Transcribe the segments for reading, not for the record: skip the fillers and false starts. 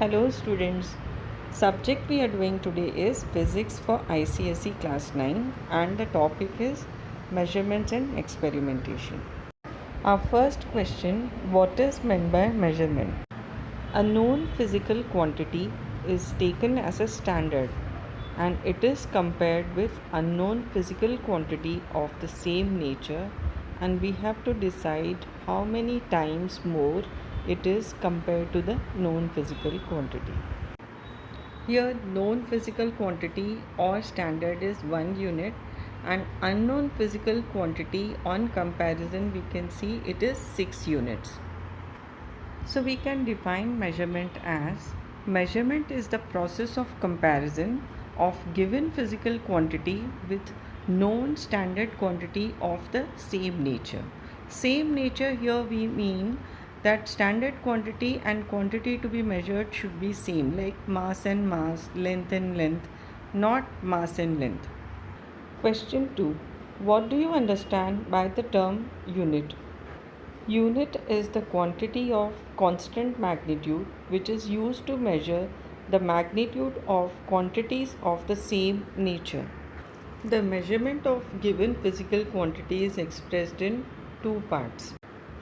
Hello students. Subject we are doing today is physics for ICSE class 9 and the topic is measurements and experimentation. Our first question, what is meant by measurement? A known physical quantity is taken as a standard and it is compared with unknown physical quantity of the same nature, and we have to decide how many times more it is compared to the known physical quantity. Here known physical quantity or standard is 1 unit and unknown physical quantity on comparison we can see it is 6 units. So we can define measurement as measurement is the process of comparison of given physical quantity with known standard quantity of the same nature. Same nature here we mean that standard quantity and quantity to be measured should be same, like mass and mass, length and length, not mass and length. Question 2. What do you understand by the term unit? Unit is the quantity of constant magnitude which is used to measure the magnitude of quantities of the same nature. The measurement of given physical quantity is expressed in two parts.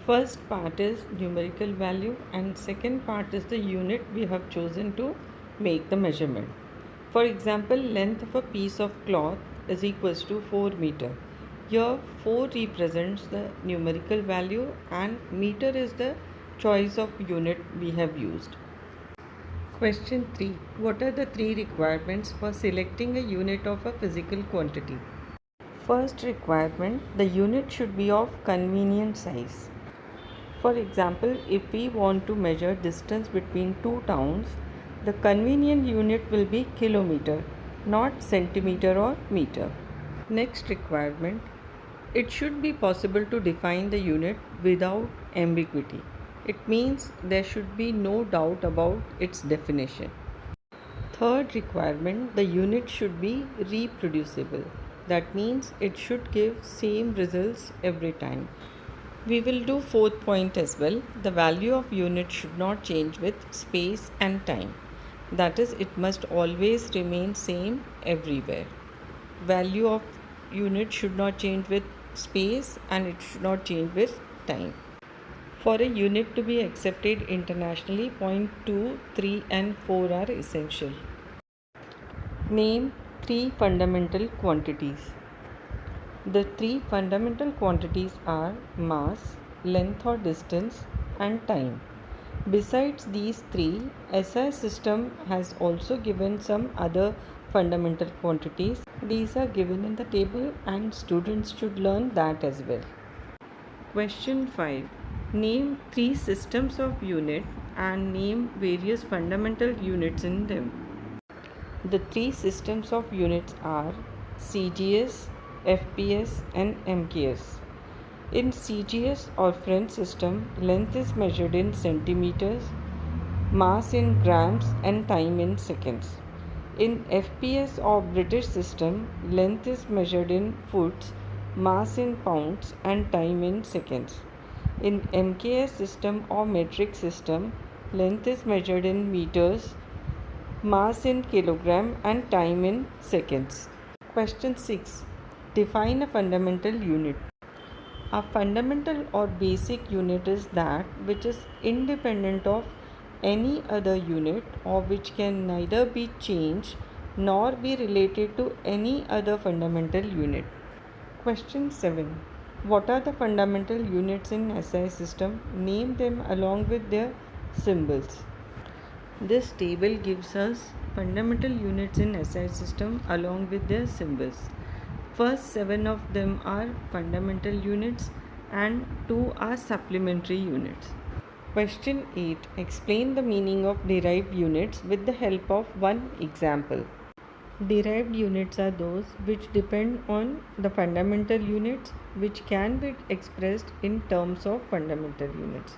First part is numerical value and second part is the unit we have chosen to make the measurement. For example, length of a piece of cloth is equals to 4 meter. Here 4 represents the numerical value and meter is the choice of unit we have used. Question 3. What are the three requirements for selecting a unit of a physical quantity? First requirement, the unit should be of convenient size. For example, if we want to measure distance between two towns, the convenient unit will be kilometer, not centimeter or meter. Next requirement, it should be possible to define the unit without ambiguity. It means there should be no doubt about its definition. Third requirement, the unit should be reproducible. That means it should give same results every time. We will do fourth point as well. The value of unit should not change with space and time. That is, it must always remain same everywhere. Value of unit should not change with space and it should not change with time. For a unit to be accepted internationally, point 2, 3 and 4 are essential. Name three fundamental quantities. The three fundamental quantities are mass, length or distance, and time. Besides these three, SI system has also given some other fundamental quantities. These are given in the table and students should learn that as well. Question 5. Name three systems of unit and name various fundamental units in them. The three systems of units are CGS, FPS and MKS. In CGS or French system, length is measured in centimeters, mass in grams and time in seconds. In FPS or British system, length is measured in foots, mass in pounds and time in seconds. In MKS system or metric system, length is measured in meters, mass in kilogram and time in seconds. Question 6. Define a fundamental unit. A fundamental or basic unit is that which is independent of any other unit or which can neither be changed nor be related to any other fundamental unit. Question 7. What are the fundamental units in SI system? Name them along with their symbols. This table gives us fundamental units in SI system along with their symbols. First 7 of them are fundamental units and 2 are supplementary units. Question 8. Explain the meaning of derived units with the help of one example. Derived units are those which depend on the fundamental units which can be expressed in terms of fundamental units.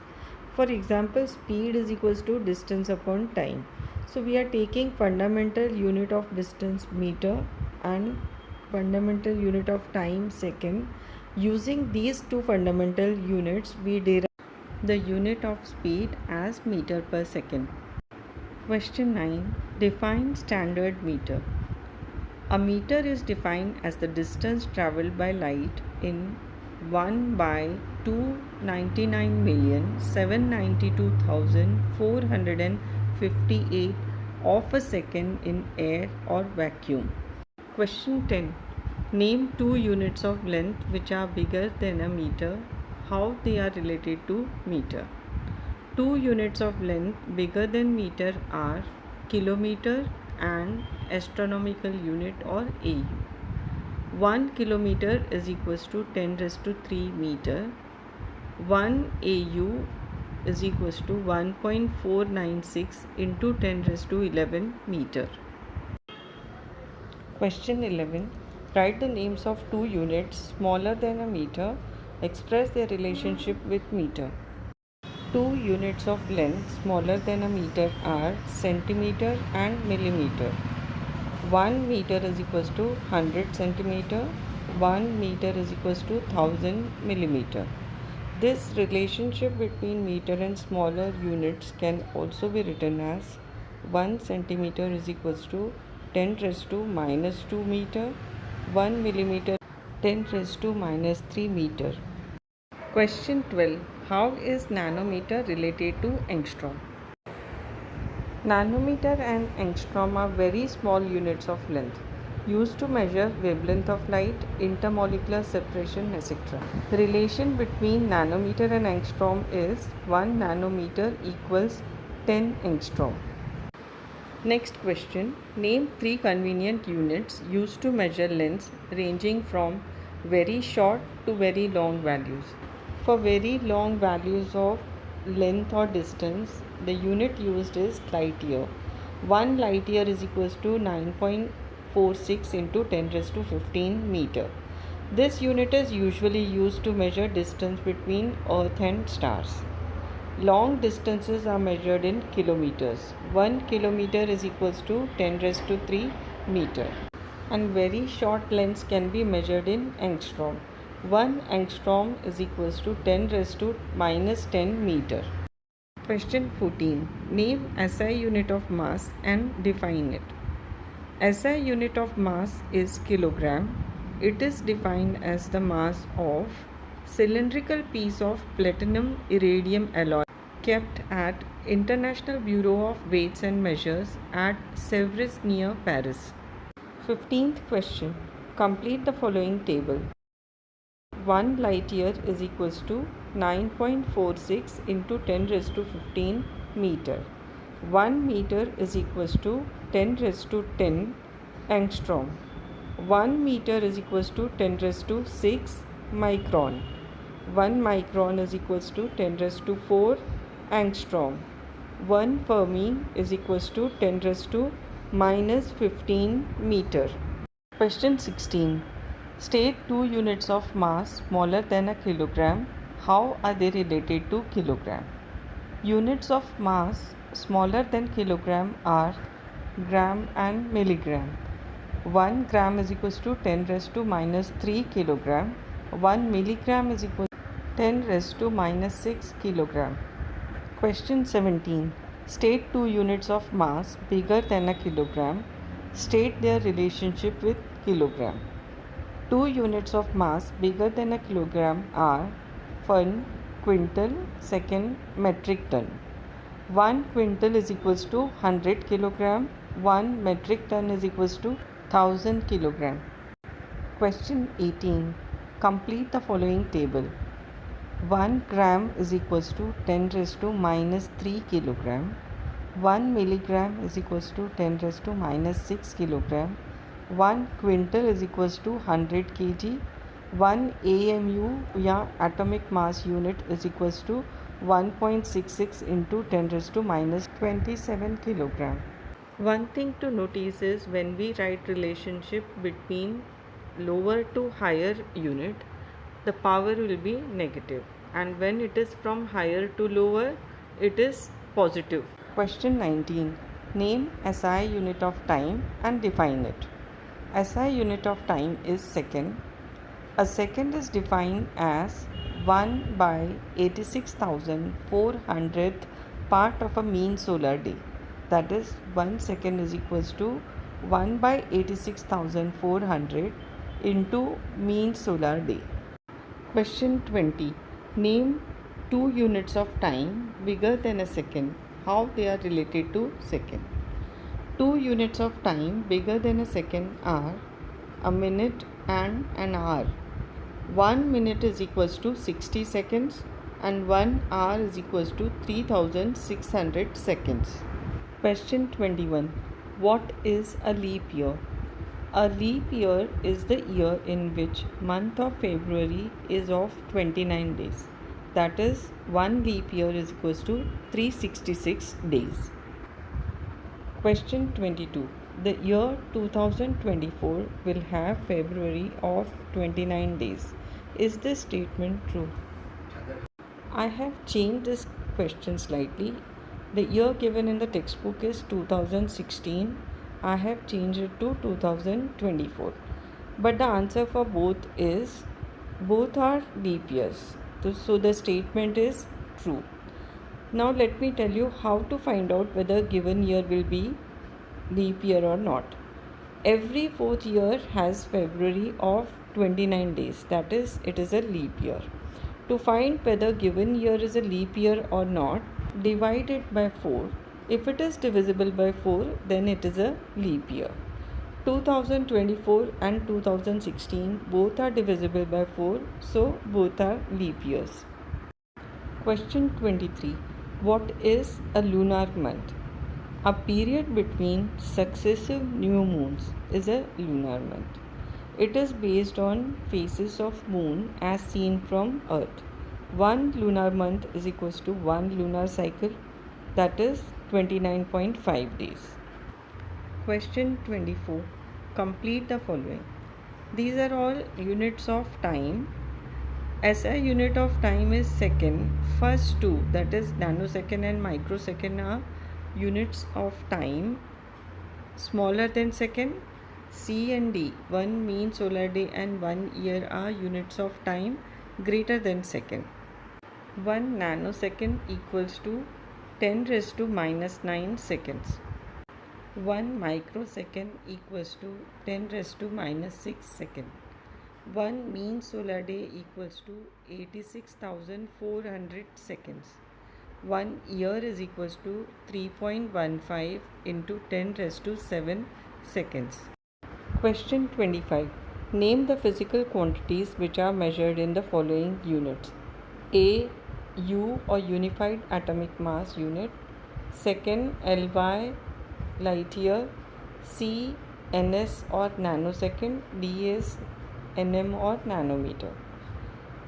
For example, speed is equals to distance upon time. So we are taking fundamental unit of distance meter and fundamental unit of time second. Using these two fundamental units, we derive the unit of speed as meter per second. Question 9. Define standard meter. A meter is defined as the distance traveled by light in 1 by 299,792,458 of a second in air or vacuum. Question 10. Name two units of length which are bigger than a meter. How they are related to meter. Two units of length bigger than meter are kilometer and astronomical unit or AU. 1 kilometer is equals to 10 raised to 3 meter. 1 AU is equals to 1.496 into 10 raised to 11 meter. Question 11. Write the names of two units smaller than a meter. Express their relationship with meter. Two units of length smaller than a meter are centimeter and millimeter. 1 meter is equals to 100 centimeter. 1 meter is equals to 1000 millimeter. This relationship between meter and smaller units can also be written as 1 centimeter is equals to 10 raised to minus 2 meter. 1 millimeter 10 raised to minus 3 meter. Question 12. How is nanometer related to angstrom? Nanometer and angstrom are very small units of length used to measure wavelength of light, intermolecular separation, etc. The relation between nanometer and angstrom is 1 nanometer equals 10 angstrom. Next question. Name three convenient units used to measure lengths ranging from very short to very long values. For very long values of length or distance, the unit used is light year. 1 light year is equals to 9.46 into 10 raised to 15 meter. This unit is usually used to measure distance between Earth and stars. Long distances are measured in kilometers. 1 kilometer is equals to 10 raised to 3 meter. And very short lengths can be measured in angstrom. 1 angstrom is equals to 10 raised to minus 10 meter. Question 14. Name SI unit of mass and define it. SI unit of mass is kilogram. It is defined as the mass of cylindrical piece of platinum iridium alloy kept at International Bureau of Weights and Measures at Sèvres near Paris. 15th question. Complete the following table. 1 light year is equals to 9.46 into 10 raised to 15 meter. 1 meter is equals to 10 raised to 10 angstrom. 1 meter is equals to 10 raised to 6 micron. 1 micron is equals to 10 raised to 4 angstrom. 1 Fermi is equals to 10 raised to minus 15 meter. Question 16. State two units of mass smaller than a kilogram. How are they related to kilogram? Units of mass smaller than kilogram are gram and milligram. 1 gram is equals to 10 raised to minus 3 kilogram. 1 milligram is equal to 10 raised to minus 6 kilogram. Question 17. State two units of mass bigger than a kilogram. State their relationship with kilogram. Two units of mass bigger than a kilogram are 1 quintal, second metric ton. 1 quintal is equals to 100 kilogram. 1 metric ton is equals to 1000 kilogram. Question 18. Complete the following table. 1 gram is equals to 10 raised to minus 3 kilogram. 1 milligram is equals to 10 raised to minus 6 kilogram. 1 quintal is equals to 100 kg. 1 AMU या atomic mass unit is equals to 1.66 into 10 raised to minus 27 kilogram. One thing to notice is when we write relationship between lower to higher unit, the power will be negative, and when it is from higher to lower, it is positive. Question 19. Name SI unit of time and define it. SI unit of time is second. A second is defined as 1 by 86,400th part of a mean solar day. that is 1 second is equals to 1 by 86,400 into mean solar day. Question 20. Name two units of time bigger than a second. How they are related to second. Two units of time bigger than a second are a minute and an hour. 1 minute is equals to 60 seconds and 1 hour is equals to 3600 seconds. Question 21. What is a leap year? A leap year is the year in which month of February is of 29 days. That is, one leap year is equals to 366 days. Question 22. The year 2024 will have February of 29 days. Is this statement true? I have changed this question slightly. The year given in the textbook is 2016. I have changed it to 2024. But the answer for both are leap years. So the statement is true. Now let me tell you how to find out whether given year will be leap year or not. Every fourth year has February of 29 days. That is, it is a leap year. To find whether given year is a leap year or not, divide it by 4. If it is divisible by 4, then it is a leap year. 2024 and 2016 both are divisible by 4, so both are leap years. Question 23. What is a lunar month? A period between successive new moons is a lunar month. It is based on phases of moon as seen from Earth. One lunar month is equals to one lunar cycle, that is 29.5 days. Question 24. Complete the following. These are all units of time. SI unit of time is second. First two, that is nanosecond and microsecond, are units of time smaller than second. C and D, 1 mean solar day and 1 year, are units of time greater than second. 1 nanosecond equals to 10 raised to minus 9 seconds. 1 microsecond equals to 10 raised to minus 6 seconds. 1 mean solar day equals to 86,400 seconds. 1 year is equals to 3.15 into 10 raised to 7 seconds. Question 25. Name the physical quantities which are measured in the following units. A. U or unified atomic mass unit. Second, Ly light year. C. Ns or nanosecond. D is nm or nanometer.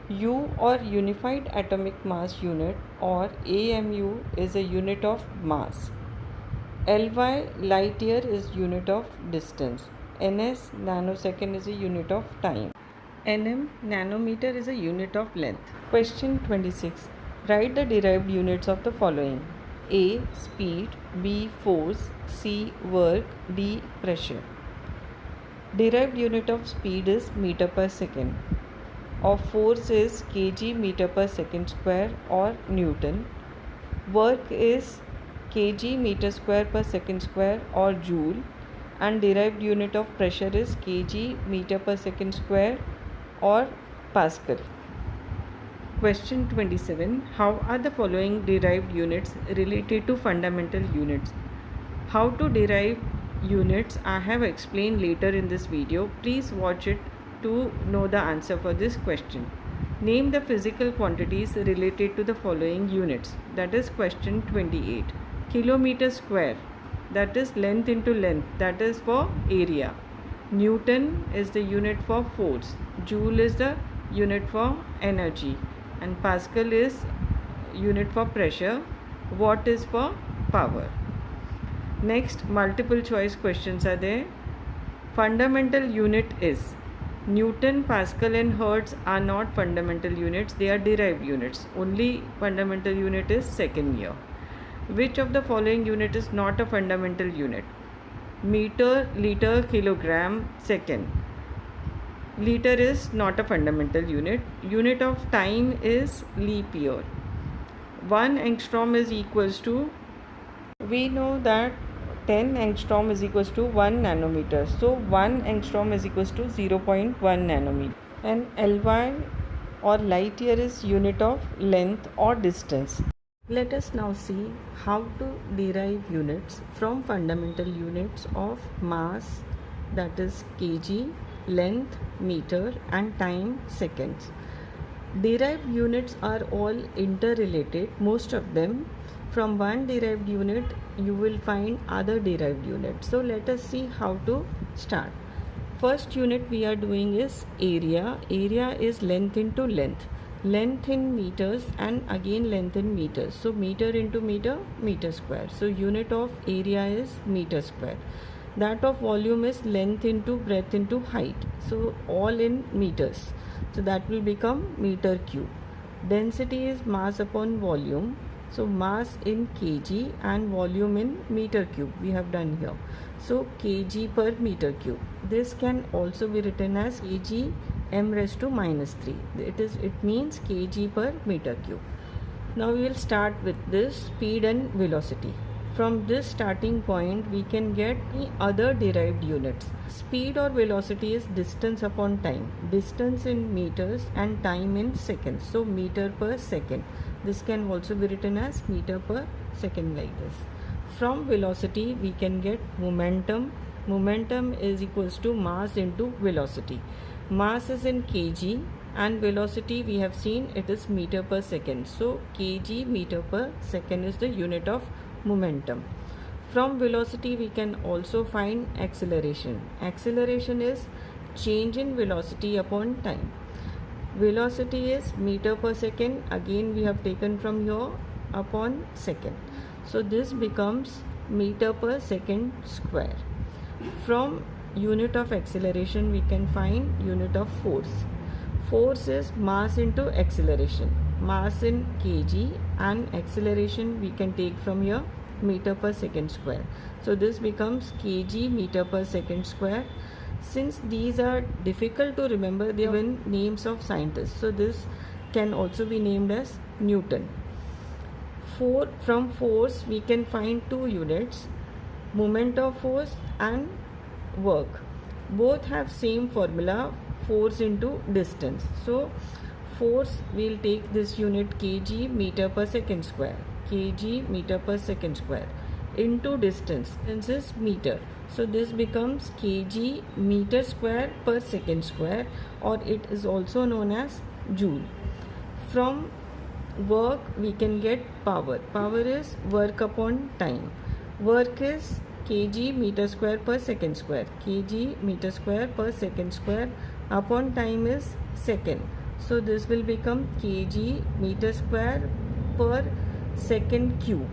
U or unified atomic mass unit or AMU is a unit of mass. Ly light year is unit of distance. Ns nanosecond is a unit of time. Nm nanometer is a unit of length. Question 26. Write the derived units of the following. A. Speed. B. Force. C. Work. D. Pressure. Derived unit of speed is meter per second. Of force is kg meter per second square or Newton. Work is kg meter square per second square or joule. And derived unit of pressure is kg meter per second square or Pascal. Question 27. How are the following derived units related to fundamental units? How to derive units I have explained later in this video. Please watch it to know the answer for this question. Name the physical quantities related to the following units. That is question 28. Kilometer square, that is length into length, that is for area. Newton is the unit for force. Joule is the unit for energy. And Pascal is unit for pressure. Watt is for power. Next, multiple choice questions are there. Fundamental unit is Newton, Pascal and Hertz are not fundamental units, they are derived units. Only fundamental unit is second year. Which of the following unit is not a fundamental unit? Meter, liter, kilogram, second. Liter is not a fundamental unit. Unit of time is leap year. 1 angstrom is equals to We know that 10 angstrom is equals to 1 nanometer. So 1 angstrom is equals to 0.1 nanometer. And Ly or light year is unit of length or distance. Let us now see how to derive units from fundamental units of mass, that is kg, length, meter, and time, seconds. Derived units are all interrelated, most of them. From one derived unit you will find other derived units. So let us see how to start. First unit we are doing is area. Area is length into length. Length in meters and again length in meters. So meter into meter, meter square. So unit of area is meter square. That of volume is length into breadth into height. So all in meters. So that will become meter cube. Density is mass upon volume. So mass in kg and volume in meter cube we have done here. So kg per meter cube. This can also be written as kg m raised to minus 3. It means kg per meter cube. Now we will start with this speed and velocity. From this starting point we can get the other derived units. Speed or velocity is distance upon time. Distance in meters and time in seconds. So meter per second. This can also be written as meter per second like this. From velocity we can get momentum. Momentum is equals to mass into velocity. Mass is in kg and velocity we have seen it is meter per second. So kg meter per second is the unit of momentum. From velocity we can also find acceleration. Acceleration is change in velocity upon time. Velocity is meter per second, again we have taken from here upon second. So this becomes meter per second square. From unit of acceleration we can find unit of force. Force is mass into acceleration. Mass in kg and acceleration we can take from here meter per second square. So this becomes kg meter per second square. Since these are difficult to remember, they are given names of scientists. So this can also be named as Newton. From force we can find two units, moment of force and work. Both have same formula, force into distance. So force we will take this unit kg meter per second square. Kg meter per second square into distance. Distance is meter. So this becomes kg meter square per second square, or it is also known as joule. From work we can get power. Power is work upon time. Work is kg meter square per second square. Kg meter square per second square upon time is second. So this will become kg meter square per second cube,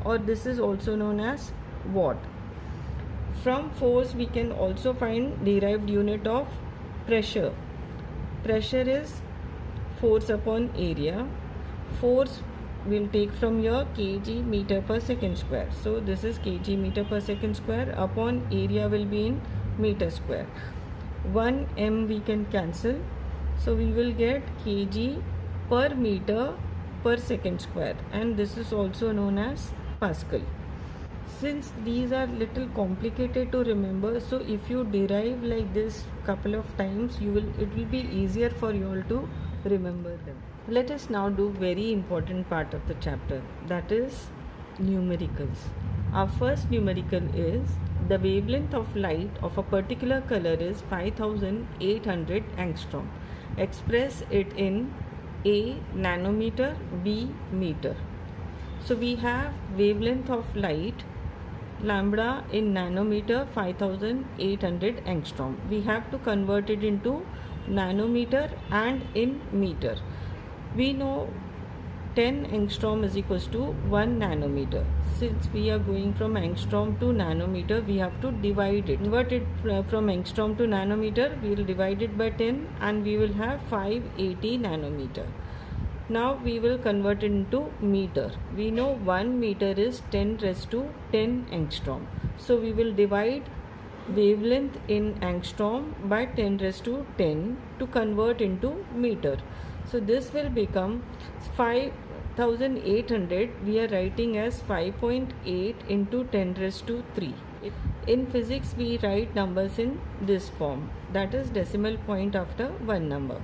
or this is also known as watt. From force we can also find derived unit of pressure. Pressure is force upon area. Force we'll take from here kg meter per second square. So this is kg meter per second square upon area will be in meter square. 1 m we can cancel. So we will get kg per meter per second square, and this is also known as Pascal. Since these are little complicated to remember, so if you derive like this couple of times, it will be easier for you all to remember them. Let us now do very important part of the chapter, that is numericals. Our first numerical is the wavelength of light of a particular color is 5800 angstrom. Express it in A nanometer, B meter. So we have wavelength of light lambda in nanometer 5800 angstrom. We have to convert it into nanometer and in meter. We know 10 angstrom is equals to 1 nanometer. Since we are going from angstrom to nanometer, we have to divide it. Convert it from angstrom to nanometer, we will divide it by 10 and we will have 580 nanometer. Now we will convert it into meter. We know 1 meter is 10 raised to 10 angstrom. So we will divide wavelength in angstrom by 10 raised to 10 to convert into meter. So this will become 5800 we are writing as 5.8 into 10 raised to 3. In physics we write numbers in this form, that is decimal point after one number,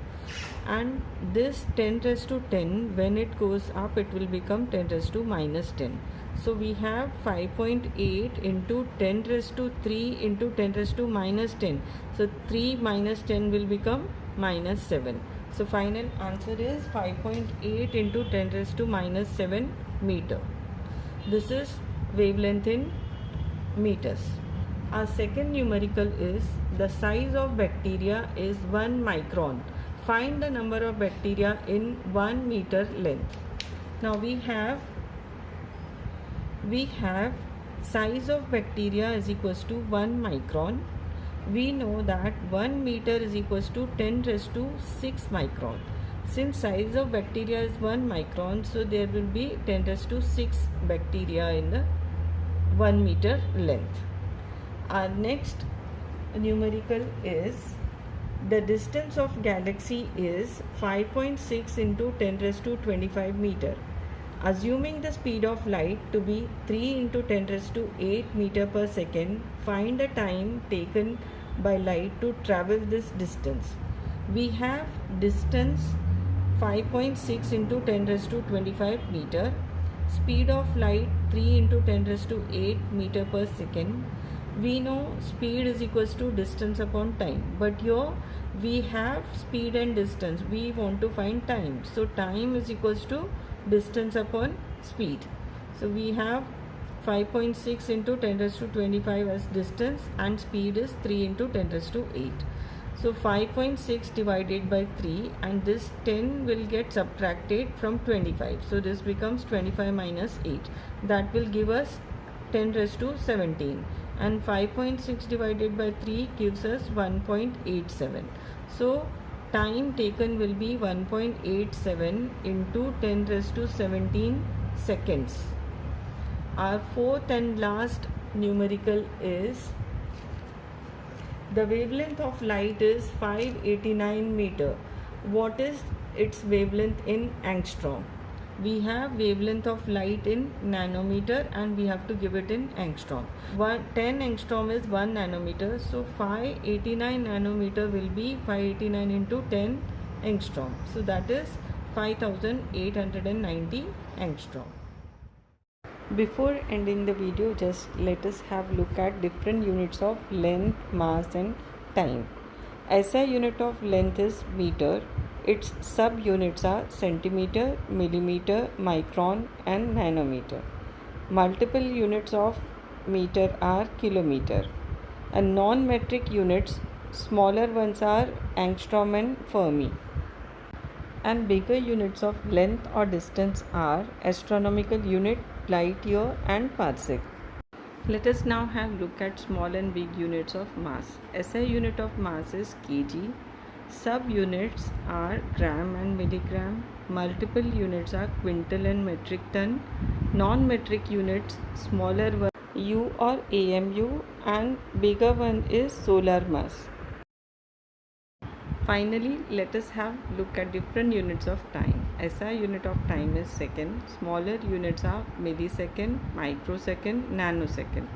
and this 10 raised to 10, when it goes up it will become 10 raised to minus 10. So we have 5.8 into 10 raised to 3 into 10 raised to minus 10. So 3 minus 10 will become minus 7. So final answer is 5.8 into 10 raised to minus 7 meter. This is wavelength in meters. Our second numerical is the size of bacteria is 1 micron. Find the number of bacteria in 1 meter length. Now we have size of bacteria is equals to 1 micron. We know that 1 meter is equals to 10 raised to 6 micron. Since size of bacteria is 1 micron, so there will be 10 raised to 6 bacteria in the 1 meter length. Our next numerical is the distance of galaxy is 5.6 into 10 raised to 25 meter. Assuming the speed of light to be 3 into 10 raised to 8 meter per second, find the time taken by light to travel this distance. We have distance 5.6 into 10 raised to 25 meter, speed of light 3 into 10 raised to 8 meter per second. We know speed is equals to distance upon time, but here we have speed and distance, we want to find time, so time is equals to distance upon speed. So we have 5.6 into 10 raised to 25 as distance, and speed is 3 into 10 raised to 8. So 5.6 divided by 3, and this 10 will get subtracted from 25. So this becomes 25 minus 8. That will give us 10 raised to 17. And 5.6 divided by 3 gives us 1.87. So time taken will be 1.87 into 10 raised to 17 seconds. Our fourth and last numerical is the wavelength of light is 589 meter. What is its wavelength in angstrom? We have wavelength of light in nanometer and we have to give it in angstrom. 10 angstrom is 1 nanometer. So 589 nanometer will be 589 into 10 angstrom. So that is 5890 angstrom. Before ending the video, just let us have a look at different units of length, mass and time. SI unit of length is meter. Its sub-units are centimeter, millimeter, micron and nanometer. Multiple units of meter are kilometer. And non-metric units, smaller ones are angstrom and Fermi. And bigger units of length or distance are astronomical unit, light year and parsec. Let us now have a look at small and big units of mass. SI unit of mass is kg. Sub-units are gram and milligram. Multiple units are quintal and metric ton. Non-metric units, smaller one U or AMU, and bigger one is solar mass. Finally, let us have a look at different units of time. SI unit of time is second. Smaller units are millisecond, microsecond, nanosecond.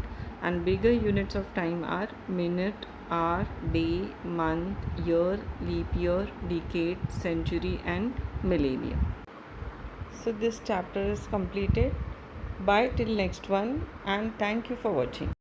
And bigger units of time are minute, hour, day, month, year, leap year, decade, century and millennium. So this chapter is completed. Bye till next one, and thank you for watching.